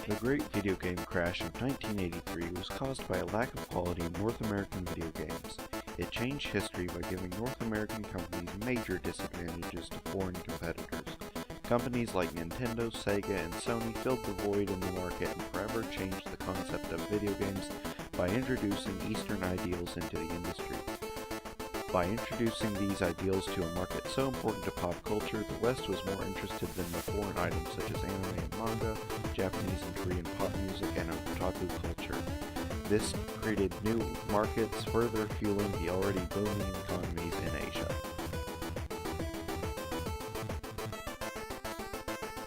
The Great Video Game Crash of 1983 was caused by a lack of quality in North American video games. It changed history by giving North American companies major disadvantages to foreign competitors. Companies like Nintendo, Sega, and Sony filled the void in the market and forever changed the concept of video games by introducing Eastern ideals into the industry. By introducing these ideals to a market so important to pop culture, the West was more interested than the foreign items such as anime and manga, Japanese and Korean pop music, and otaku culture. This created new markets, further fueling the already booming economies in Asia.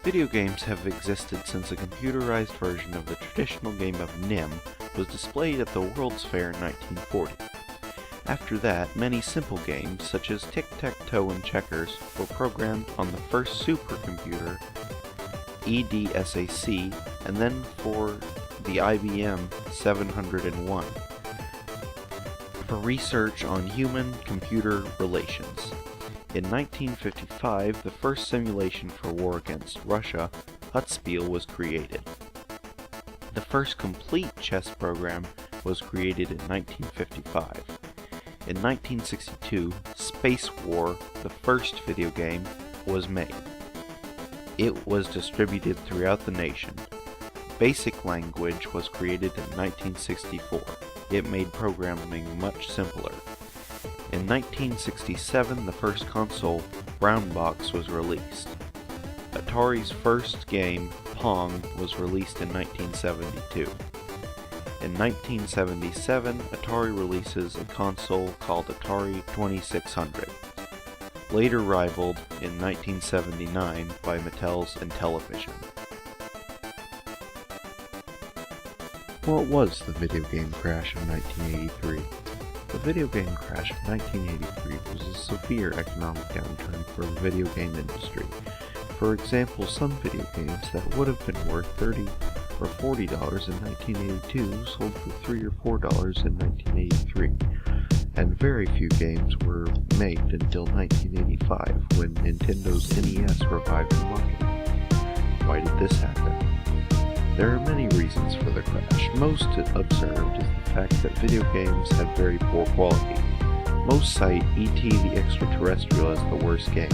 Video games have existed since a computerized version of the traditional game of Nim was displayed at the World's Fair in 1940. After that, many simple games, such as tic-tac-toe and checkers, were programmed on the first supercomputer, EDSAC, and then for the IBM 701, for research on human-computer relations. In 1955, the first simulation for war against Russia, Hutspiel, was created. The first complete chess program was created in 1955. In 1962, Space War, the first video game, was made. It was distributed throughout the nation. Basic Language was created in 1964. It made programming much simpler. In 1967, the first console, Brown Box, was released. Atari's first game, Pong, was released in 1972. In 1977, Atari releases a console called Atari 2600, later rivaled in 1979 by Mattel's Intellivision. What was the video game crash of 1983? The video game crash of 1983 was a severe economic downturn for the video game industry. For example, some video games that would have been worth $30 or $40 in 1982 sold for $3 or $4 in 1983, and very few games were made until 1985 when Nintendo's NES revived the market. Why did this happen? There are many reasons for the crash. Most observed is the fact that video games had very poor quality. Most cite E.T. the Extraterrestrial as the worst game.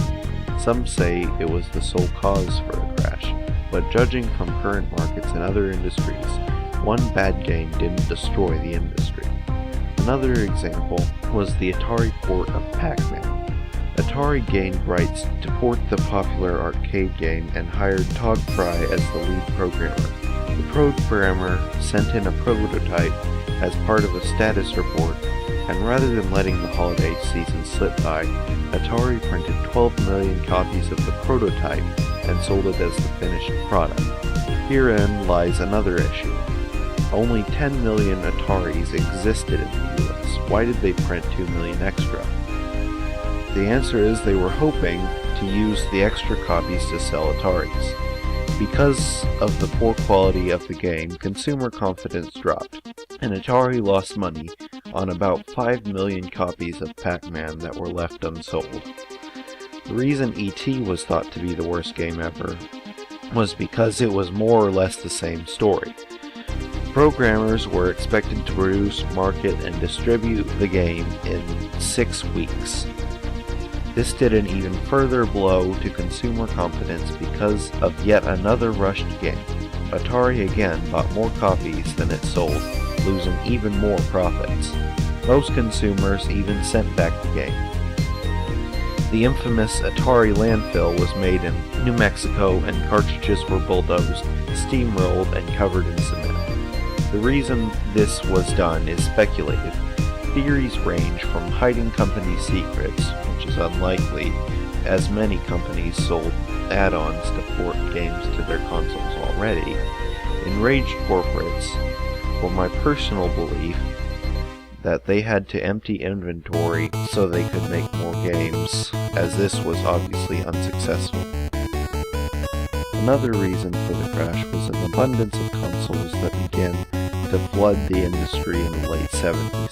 Some say it was the sole cause for the crash, but judging from current markets and other industries, one bad game didn't destroy the industry. Another example was the Atari port of Pac-Man. Atari gained rights to port the popular arcade game and hired Todd Fry as the lead programmer. The programmer sent in a prototype as part of a status report, and rather than letting the holiday season slip by, Atari printed 12 million copies of the prototype and sold it as the finished product. Herein lies another issue. Only 10 million Ataris existed in the US. Why did they print 2 million extra? The answer is they were hoping to use the extra copies to sell Ataris. Because of the poor quality of the game, consumer confidence dropped, and Atari lost money on about 5 million copies of Pac-Man that were left unsold. The reason E.T. was thought to be the worst game ever was because it was more or less the same story. Programmers were expected to produce, market, and distribute the game in 6 weeks. This did an even further blow to consumer confidence because of yet another rushed game. Atari again bought more copies than it sold, losing even more profits. Most consumers even sent back the game. The infamous Atari landfill was made in New Mexico, and cartridges were bulldozed, steamrolled, and covered in cement. The reason this was done is speculated. Theories range from hiding company secrets, which is unlikely, as many companies sold add-ons to port games to their consoles already, enraged corporates, or my personal belief that they had to empty inventory so they could make more games, as this was obviously unsuccessful. Another reason for the crash was an abundance of consoles that began to flood the industry in the late 70s.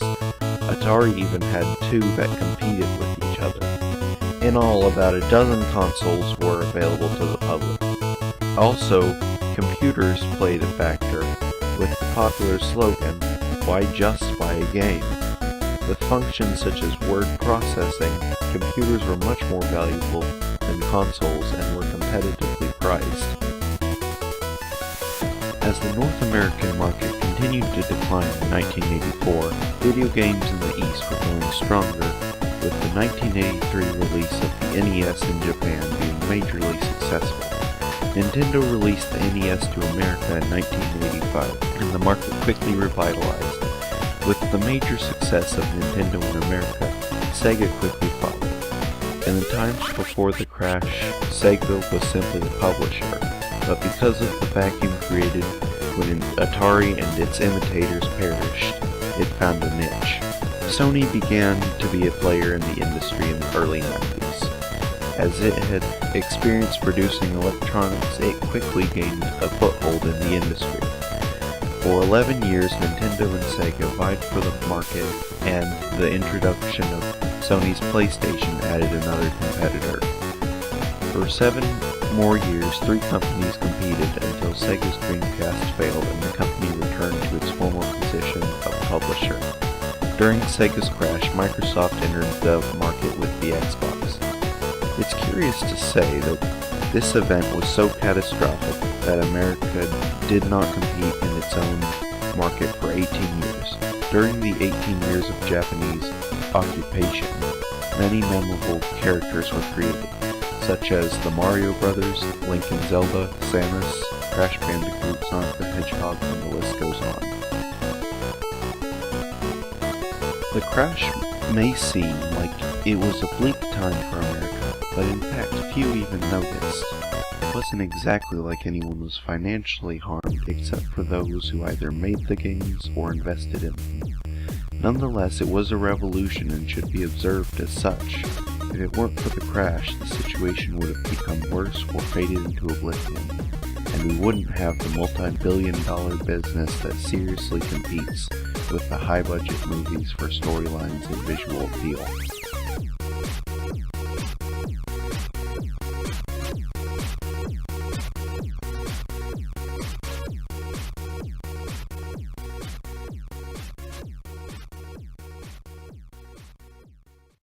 Atari even had 2 that competed with each other. In all, about a dozen consoles were available to the public. Also, computers played a factor, with the popular slogan, "Why just buy a game?" With functions such as word processing, computers were much more valuable than consoles and were competitively priced. As the North American market continued to decline in 1984, video games in the East were growing stronger, with the 1983 release of the NES in Japan being majorly successful. Nintendo released the NES to America in 1985, and the market quickly revitalized. With the major success of Nintendo in America, Sega quickly followed. In the times before the crash, Sega was simply a publisher, but because of the vacuum created when Atari and its imitators perished, it found a niche. Sony began to be a player in the industry in the early 90s. As it had experience producing electronics, it quickly gained a foothold in the industry. For 11 years, Nintendo and Sega vied for the market, and the introduction of Sony's PlayStation added another competitor. For 7 more years, 3 companies competed until Sega's Dreamcast failed and the company returned to its former position of publisher. During Sega's crash, Microsoft entered the market with the Xbox. It's curious to say that this event was so catastrophic that America did not compete in its own market for 18 years. During the 18 years of Japanese occupation, many memorable characters were created, such as the Mario Brothers, Link and Zelda, Samus, Crash Bandicoot, Sonic the Hedgehog, and the list goes on. The crash may seem like it was a bleak time for America, but in fact few even noticed. It wasn't exactly like anyone was financially harmed except for those who either made the games or invested in them. Nonetheless, it was a revolution and should be observed as such. If it weren't for the crash, the situation would have become worse or faded into oblivion, and we wouldn't have the multi-billion-dollar business that seriously competes with the high-budget movies for storylines and visual appeal.